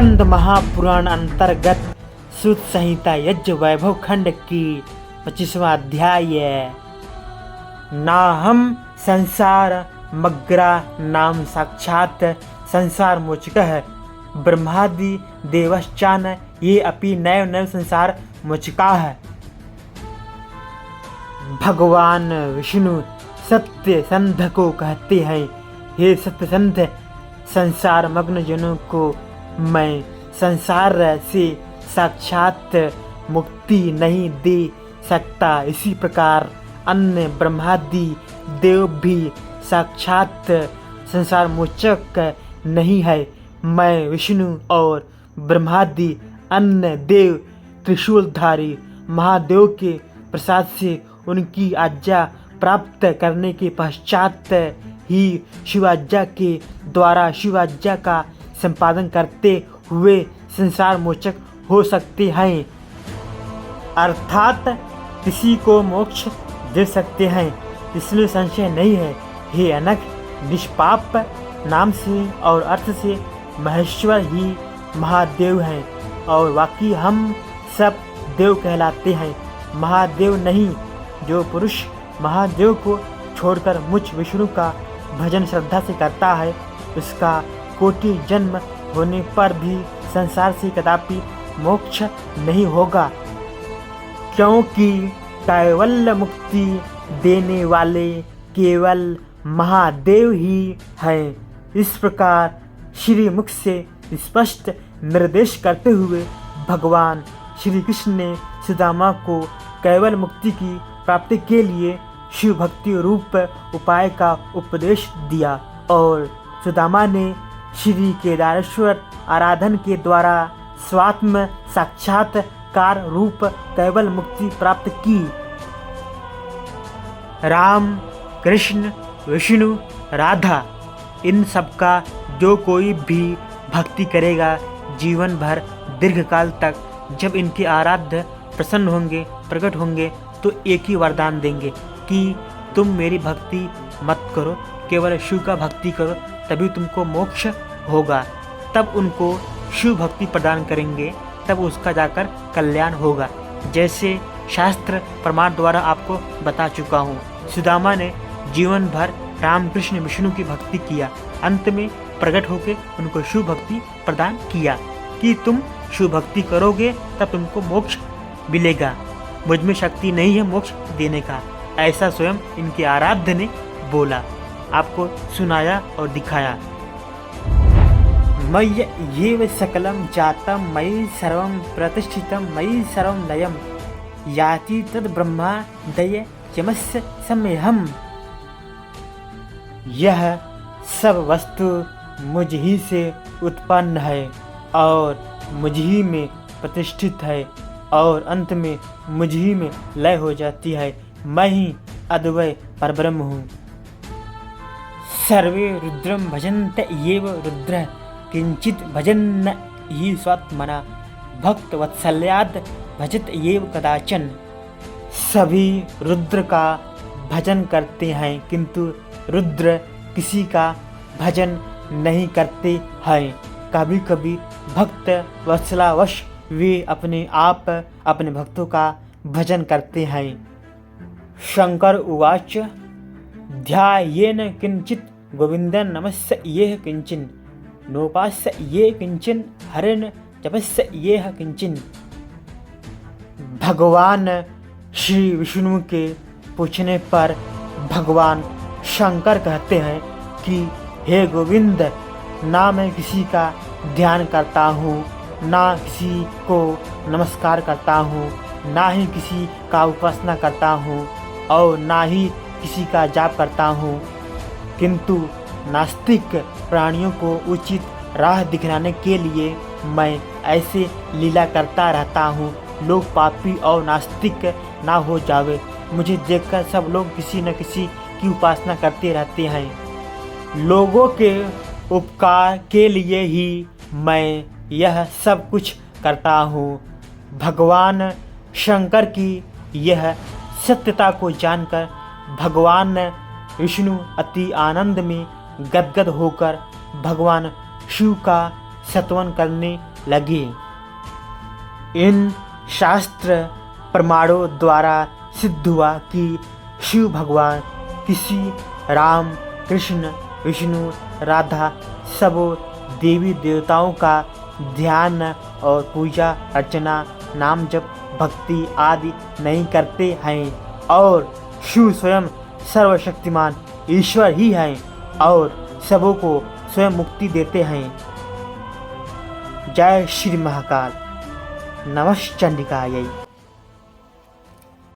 स्कंद महापुराण अंतर्गत सूत संहिता यज्ञ वैभव खंड की 25वां अध्याय। नाहम संसार मग्रा नाम साक्षात संसार मोचकः ब्रह्मादि देवश्चान ये अपि नैव नैव संसार मोचकाः। भगवान विष्णु सत्य संध को कहते हैं, हे सत्य संध, संसार मग्न जनों को मैं संसार से साक्षात मुक्ति नहीं दे सकता। इसी प्रकार अन्य ब्रह्मादि देव भी साक्षात संसार मोचक नहीं है। मैं विष्णु और ब्रह्मादि अन्य देव त्रिशूलधारी महादेव के प्रसाद से उनकी आज्ञा प्राप्त करने के पश्चात ही शिवाज्ञा के द्वारा शिवाज्ञा का संपादन करते हुए संसार मोचक हो सकते हैं, अर्थात किसी को मोक्ष दे सकते हैं। इसमें संशय नहीं है। हे अनक, निष्पाप नाम से और अर्थ से महेश्वर ही महादेव हैं और बाकी हम सब देव कहलाते हैं, महादेव नहीं। जो पुरुष महादेव को छोड़कर मुझ विष्णु का भजन श्रद्धा से करता है, उसका कोटि जन्म होने पर भी संसार से कदापि मोक्ष नहीं होगा, क्योंकि कैवल्य मुक्ति देने वाले केवल महादेव ही हैं। इस प्रकार श्री मुख से स्पष्ट निर्देश करते हुए भगवान श्री कृष्ण ने सुदामा को कैवल मुक्ति की प्राप्ति के लिए शिव भक्ति रूप उपाय का उपदेश दिया और सुदामा ने श्री केदारेश्वर आराधन के द्वारा स्वात्म साक्षात्कार रूप कैवल मुक्ति प्राप्त की। राम, कृष्ण, विष्णु, राधा, इन सबका जो कोई भी भक्ति करेगा, जीवन भर दीर्घकाल तक जब इनके आराध्य प्रसन्न होंगे, प्रकट होंगे, तो एक ही वरदान देंगे कि तुम मेरी भक्ति मत करो, केवल शिव का भक्ति करो, तभी तुमको मोक्ष होगा। तब उनको शिव भक्ति प्रदान करेंगे, तब उसका जाकर कल्याण होगा, जैसे शास्त्र प्रमाण द्वारा आपको बता चुका हूँ। सुदामा ने जीवन भर राम, कृष्ण, विष्णु की भक्ति किया, अंत में प्रकट होकर उनको शिव भक्ति प्रदान किया कि तुम शिव भक्ति करोगे तब तुमको मोक्ष मिलेगा। मुझ में शक्ति नहीं है मोक्ष देने का, ऐसा स्वयं इनके आराध्य ने बोला, आपको सुनाया और दिखाया। मय्य येव सकलं जातं मयि सर्वं प्रतिष्ठितं मयि सर्वं लयं याति तद् ब्रह्मा दय चमस्य सम्यहम्। यह सब वस्तु मुझ ही से उत्पन्न है और मुझ ही में प्रतिष्ठित है और अंत में मुझ ही में लय हो जाती है। मैं ही अद्वय परब्रह्म हूँ। सर्वे रुद्रम भजन्त येव रुद्र किंचित भजन्न ही स्वात्मना भक्त वत्सल्याद भजत येव कदाचन। सभी रुद्र का भजन करते हैं, किंतु रुद्र किसी का भजन नहीं करते हैं। कभी कभी भक्त वत्सलावश वे अपने आप अपने भक्तों का भजन करते हैं। शंकर उवाच ध्यायेन किंचित गोविंदं नमस्य येह किंचिन नोपास्य ये किंचिन हरेन जपस्य येह किंचिन। भगवान श्री विष्णु के पूछने पर भगवान शंकर कहते हैं कि हे गोविंद, ना मैं किसी का ध्यान करता हूँ, ना किसी को नमस्कार करता हूँ, ना ही किसी का उपासना करता हूँ और ना ही किसी का जाप करता हूँ, किंतु नास्तिक प्राणियों को उचित राह दिखलाने के लिए मैं ऐसे लीला करता रहता हूँ। लोग पापी और नास्तिक ना हो जावे, मुझे देखकर सब लोग किसी न किसी की उपासना करते रहते हैं। लोगों के उपकार के लिए ही मैं यह सब कुछ करता हूँ। भगवान शंकर की यह सत्यता को जानकर भगवान विष्णु अति आनंद में गदगद होकर भगवान शिव का स्तवन करने लगे। इन शास्त्र प्रमाणों द्वारा सिद्ध हुआ कि शिव भगवान किसी राम, कृष्ण, विष्णु, राधा सब देवी देवताओं का ध्यान और पूजा अर्चना, नाम जप, भक्ति आदि नहीं करते हैं और शिव स्वयं सर्वशक्तिमान ईश्वर ही हैं और सबों को स्वयं मुक्ति देते हैं। जय श्री महाकाल। नमः चंडिकायै।